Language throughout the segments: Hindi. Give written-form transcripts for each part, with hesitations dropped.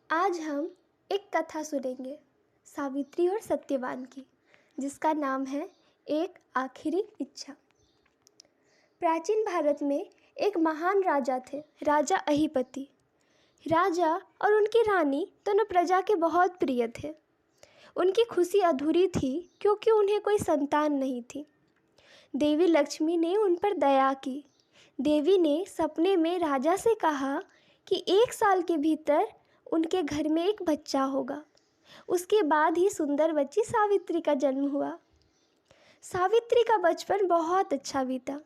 आज हम एक कथा सुनेंगे सावित्री और सत्यवान की, जिसका नाम है एक आखिरी इच्छा। प्राचीन भारत में एक महान राजा थे, राजा अहिपति। राजा और उनकी रानी दोनों प्रजा के बहुत प्रिय थे। उनकी खुशी अधूरी थी क्योंकि उन्हें कोई संतान नहीं थी। देवी लक्ष्मी ने उन पर दया की। देवी ने सपने में राजा से कहा कि 1 साल के भीतर उनके घर में एक बच्चा होगा। उसके बाद ही सुंदर बच्ची सावित्री का जन्म हुआ। सावित्री का बचपन बहुत अच्छा बीता।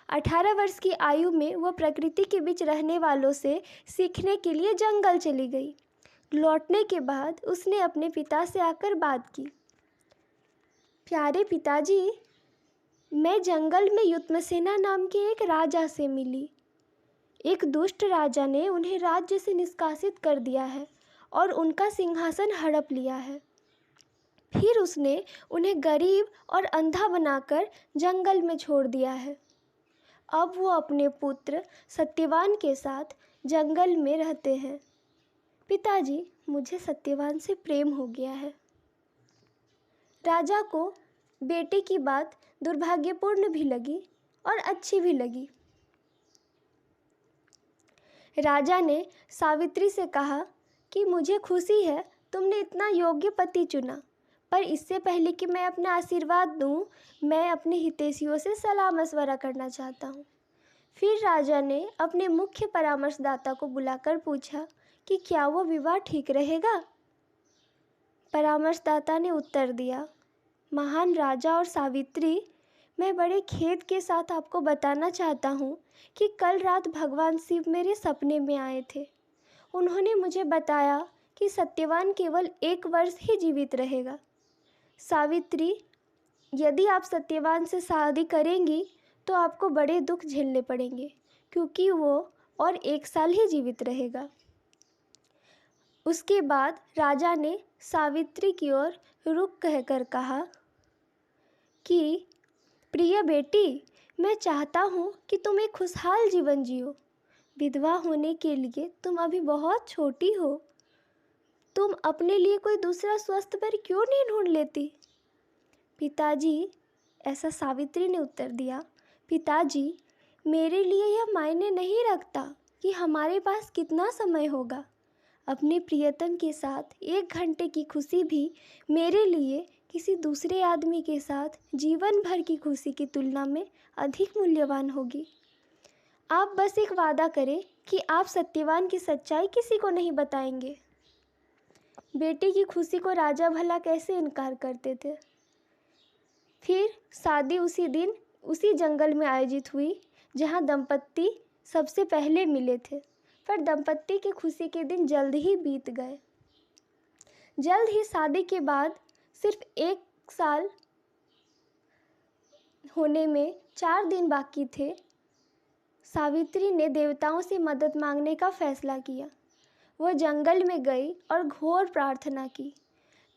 18 वर्ष की आयु में वह प्रकृति के बीच रहने वालों से सीखने के लिए जंगल चली गई। लौटने के बाद उसने अपने पिता से आकर बात की, प्यारे पिताजी, मैं जंगल में युत्मसेना नाम के एक राजा से मिली। एक दुष्ट राजा ने उन्हें राज्य से निष्कासित कर दिया है और उनका सिंहासन हड़प लिया है। फिर उसने उन्हें गरीब और अंधा बनाकर जंगल में छोड़ दिया है। अब वो अपने पुत्र सत्यवान के साथ जंगल में रहते हैं। पिताजी, मुझे सत्यवान से प्रेम हो गया है। राजा को बेटे की बात दुर्भाग्यपूर्ण भी लगी और अच्छी भी लगी। राजा ने सावित्री से कहा कि मुझे खुशी है तुमने इतना योग्य पति चुना, पर इससे पहले कि मैं अपना आशीर्वाद दूं, मैं अपने हितैषियों से सलाह मशवरा करना चाहता हूँ। फिर राजा ने अपने मुख्य परामर्शदाता को बुलाकर पूछा कि क्या वो विवाह ठीक रहेगा। परामर्शदाता ने उत्तर दिया, महान राजा और सावित्री, मैं बड़े खेद के साथ आपको बताना चाहता हूँ कि कल रात भगवान शिव मेरे सपने में आए थे। उन्होंने मुझे बताया कि सत्यवान केवल 1 वर्ष ही जीवित रहेगा। सावित्री, यदि आप सत्यवान से शादी करेंगी तो आपको बड़े दुख झेलने पड़ेंगे, क्योंकि वो और 1 साल ही जीवित रहेगा। उसके बाद राजा ने सावित्री की ओर रुख कहकर कहा कि प्रिय बेटी, मैं चाहता हूँ कि तुम एक खुशहाल जीवन जियो। विधवा होने के लिए तुम अभी बहुत छोटी हो। तुम अपने लिए कोई दूसरा स्वस्थ वर क्यों नहीं ढूंढ लेती? पिताजी, ऐसा सावित्री ने उत्तर दिया, पिताजी, मेरे लिए यह मायने नहीं रखता कि हमारे पास कितना समय होगा। अपने प्रियतम के साथ 1 घंटे की खुशी भी मेरे लिए किसी दूसरे आदमी के साथ जीवन भर की खुशी की तुलना में अधिक मूल्यवान होगी। आप बस एक वादा करें कि आप सत्यवान की सच्चाई किसी को नहीं बताएंगे। बेटे की खुशी को राजा भला कैसे इनकार करते थे। फिर शादी उसी दिन उसी जंगल में आयोजित हुई जहां दंपत्ति सबसे पहले मिले थे, पर दंपत्ति की खुशी के दिन जल्द ही बीत गए। जल्द ही शादी के बाद सिर्फ 1 साल होने में 4 दिन बाकी थे। सावित्री ने देवताओं से मदद मांगने का फैसला किया। वह जंगल में गई और घोर प्रार्थना की।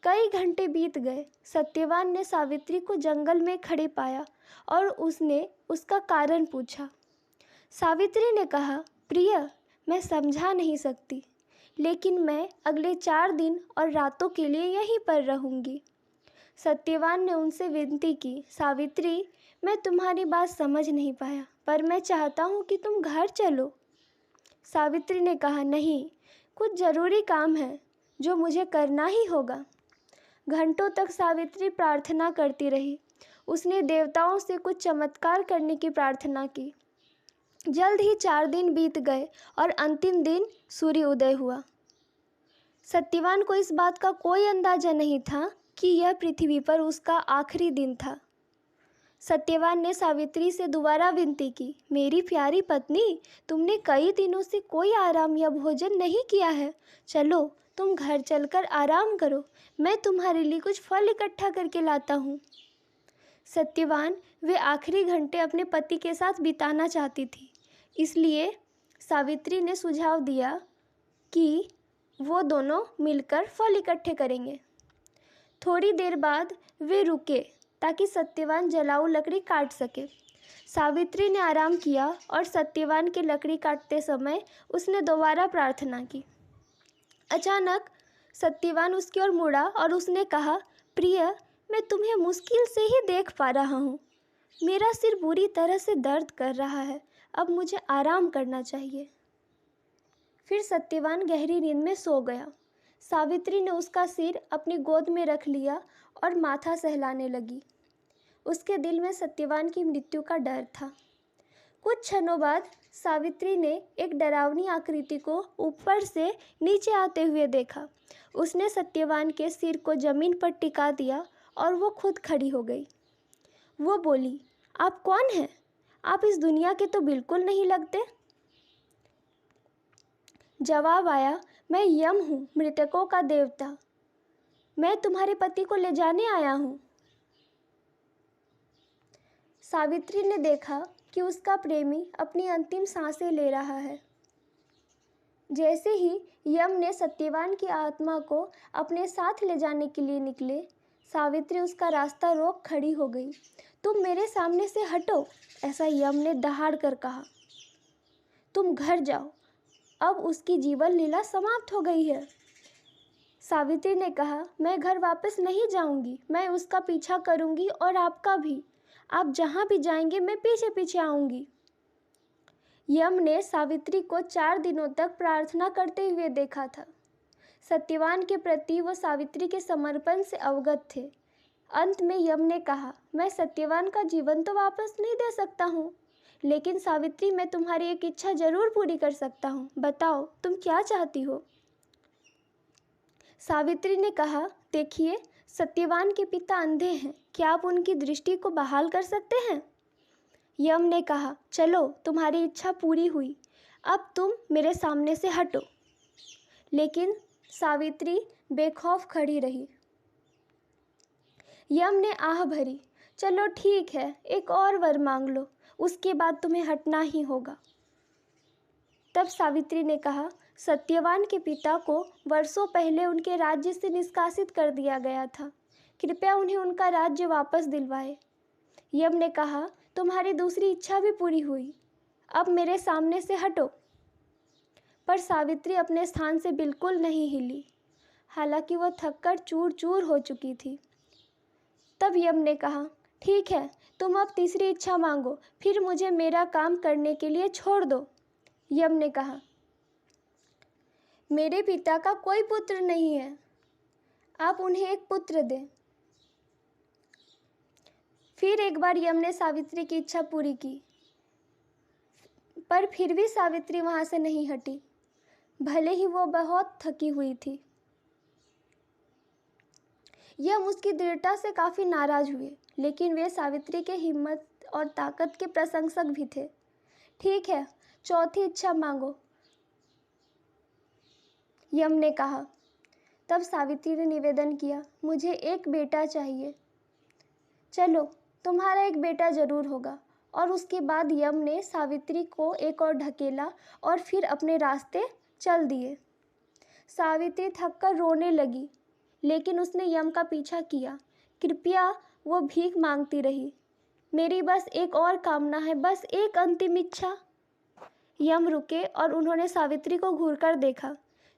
कई घंटे बीत गए। सत्यवान ने सावित्री को जंगल में खड़े पाया और उसने उसका कारण पूछा। सावित्री ने कहा, प्रिय, मैं समझा नहीं सकती, लेकिन मैं अगले 4 दिन और रातों के लिए यहीं पर रहूंगी। सत्यवान ने उनसे विनती की, सावित्री, मैं तुम्हारी बात समझ नहीं पाया, पर मैं चाहता हूँ कि तुम घर चलो। सावित्री ने कहा, नहीं, कुछ ज़रूरी काम है जो मुझे करना ही होगा। घंटों तक सावित्री प्रार्थना करती रही। उसने देवताओं से कुछ चमत्कार करने की प्रार्थना की। जल्द ही 4 दिन बीत गए और अंतिम दिन सूर्य उदय हुआ। सत्यवान को इस बात का कोई अंदाजा नहीं था कि यह पृथ्वी पर उसका आखिरी दिन था। सत्यवान ने सावित्री से दोबारा विनती की, मेरी प्यारी पत्नी, तुमने कई दिनों से कोई आराम या भोजन नहीं किया है। चलो, तुम घर चलकर आराम करो, मैं तुम्हारे लिए कुछ फल इकट्ठा करके लाता हूँ। सत्यवान वे आखिरी घंटे अपने पति के साथ बिताना चाहती थी, इसलिए सावित्री ने सुझाव दिया कि वो दोनों मिलकर फल इकट्ठे करेंगे। थोड़ी देर बाद वे रुके ताकि सत्यवान जलाऊ लकड़ी काट सके। सावित्री ने आराम किया और सत्यवान की लकड़ी काटते समय उसने दोबारा प्रार्थना की, अचानक सत्यवान उसकी ओर मुड़ा और उसने कहा, प्रिय, मैं तुम्हें मुश्किल से ही देख पा रहा हूँ। मेरा सिर बुरी तरह से दर्द कर रहा है। अब मुझे आराम करना चाहिए। फिर सत्यवान गहरी नींद में सो गया। सावित्री ने उसका सिर अपनी गोद में रख लिया और माथा सहलाने लगी। उसके दिल में सत्यवान की मृत्यु का डर था। कुछ क्षणों बाद सावित्री ने एक डरावनी आकृति को ऊपर से नीचे आते हुए देखा। उसने सत्यवान के सिर को जमीन पर टिका दिया और वो खुद खड़ी हो गई। वो बोली, आप कौन हैं? आप इस दुनिया के तो बिल्कुल नहीं लगते। जवाब आया, मैं यम हूँ, मृतकों का देवता। मैं तुम्हारे पति को ले जाने आया हूँ। सावित्री ने देखा कि उसका प्रेमी अपनी अंतिम सांसें ले रहा है। जैसे ही यम ने सत्यवान की आत्मा को अपने साथ ले जाने के लिए निकले, सावित्री उसका रास्ता रोक खड़ी हो गई। तुम मेरे सामने से हटो, ऐसा यम ने दहाड़ कर कहा। तुम घर जाओ, अब उसकी जीवन लीला समाप्त हो गई है। सावित्री ने कहा, मैं घर वापस नहीं जाऊंगी, मैं उसका पीछा करूंगी और आपका भी। आप जहाँ भी जाएंगे मैं पीछे पीछे आऊंगी। यम ने सावित्री को 4 दिनों तक प्रार्थना करते हुए देखा था। सत्यवान के प्रति वो सावित्री के समर्पण से अवगत थे। अंत में यम ने कहा, मैं सत्यवान का जीवन तो वापस नहीं दे सकता हूँ, लेकिन सावित्री, मैं तुम्हारी एक इच्छा जरूर पूरी कर सकता हूँ। बताओ, तुम क्या चाहती हो? सावित्री ने कहा, देखिए, सत्यवान के पिता अंधे हैं, क्या आप उनकी दृष्टि को बहाल कर सकते हैं? यम ने कहा, चलो, तुम्हारी इच्छा पूरी हुई, अब तुम मेरे सामने से हटो। लेकिन सावित्री बेखौफ खड़ी रही। यम ने आह भरी, चलो ठीक है, एक और वर मांग लो, उसके बाद तुम्हें हटना ही होगा। तब सावित्री ने कहा, सत्यवान के पिता को वर्षों पहले उनके राज्य से निष्कासित कर दिया गया था, कृपया उन्हें उनका राज्य वापस दिलवाए। यम ने कहा, तुम्हारी दूसरी इच्छा भी पूरी हुई, अब मेरे सामने से हटो। पर सावित्री अपने स्थान से बिल्कुल नहीं हिली, हालांकि वह थककर चूर चूर हो चुकी थी। तब यम ने कहा, ठीक है, तुम अब तीसरी इच्छा मांगो, फिर मुझे मेरा काम करने के लिए छोड़ दो। यम ने कहा, मेरे पिता का कोई पुत्र नहीं है, आप उन्हें एक पुत्र दें। फिर एक बार यम ने सावित्री की इच्छा पूरी की, पर फिर भी सावित्री वहां से नहीं हटी, भले ही वो बहुत थकी हुई थी। यम उसकी दृढ़ता से काफी नाराज हुए, लेकिन वे सावित्री के हिम्मत और ताकत के प्रशंसक भी थे। ठीक है, चौथी इच्छा मांगो, यम ने कहा। तब सावित्री ने निवेदन किया, मुझे एक बेटा चाहिए। चलो, तुम्हारा एक बेटा जरूर होगा। और उसके बाद यम ने सावित्री को एक और ढकेला और फिर अपने रास्ते चल दिए। सावित्री थककर रोने लगी, लेकिन उसने यम का पीछा किया। कृपया, वो भीख मांगती रही, मेरी बस एक और कामना है, बस एक अंतिम इच्छा। यम रुके और उन्होंने सावित्री को घूरकर देखा।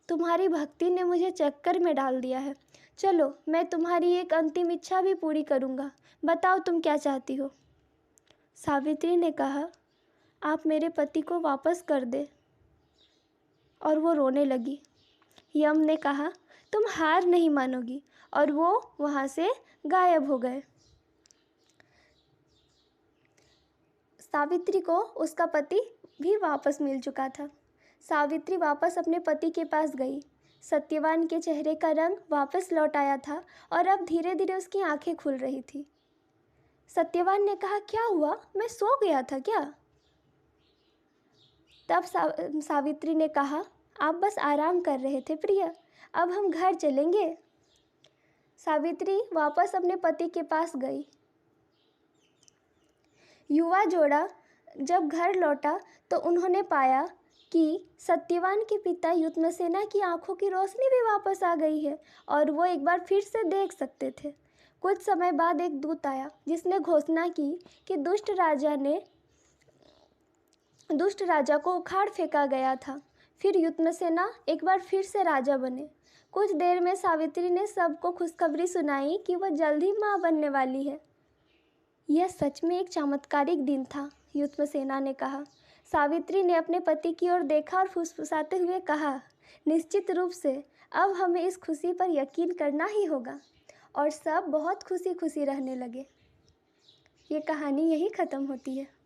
तुम्हारी भक्ति ने मुझे चक्कर में डाल दिया है। चलो, मैं तुम्हारी एक अंतिम इच्छा भी पूरी करूँगा। बताओ, तुम क्या चाहती हो? सावित्री ने कहा, आप मेरे पति को वापस कर दे। और वो रोने लगी। यम ने कहा, तुम हार नहीं मानोगी, और वो वहाँ से गायब हो गए। सावित्री को उसका पति भी वापस मिल चुका था। सावित्री वापस अपने पति के पास गई। सत्यवान के चेहरे का रंग वापस लौट आया था और अब धीरे धीरे उसकी आंखें खुल रही थी। सत्यवान ने कहा, क्या हुआ? मैं सो गया था क्या? तब सावित्री ने कहा, आप बस आराम कर रहे थे प्रिय, अब हम घर चलेंगे। सावित्री वापस अपने पति के पास गई। युवा जोड़ा जब घर लौटा तो उन्होंने पाया कि सत्यवान के पिता युद्धसेना की आंखों की रोशनी भी वापस आ गई है और वो एक बार फिर से देख सकते थे। कुछ समय बाद एक दूत आया जिसने घोषणा की कि दुष्ट राजा को उखाड़ फेंका गया था। फिर युत्मसेना एक बार फिर से राजा बने। कुछ देर में सावित्री ने सबको खुशखबरी सुनाई कि वह जल्द ही माँ बनने वाली है। यह सच में एक चमत्कारिक दिन था, युत्मसेना ने कहा। सावित्री ने अपने पति की ओर देखा और फुसफुसाते हुए कहा, निश्चित रूप से अब हमें इस खुशी पर यकीन करना ही होगा। और सब बहुत खुशी खुशी रहने लगे। ये कहानी यहीं ख़त्म होती है।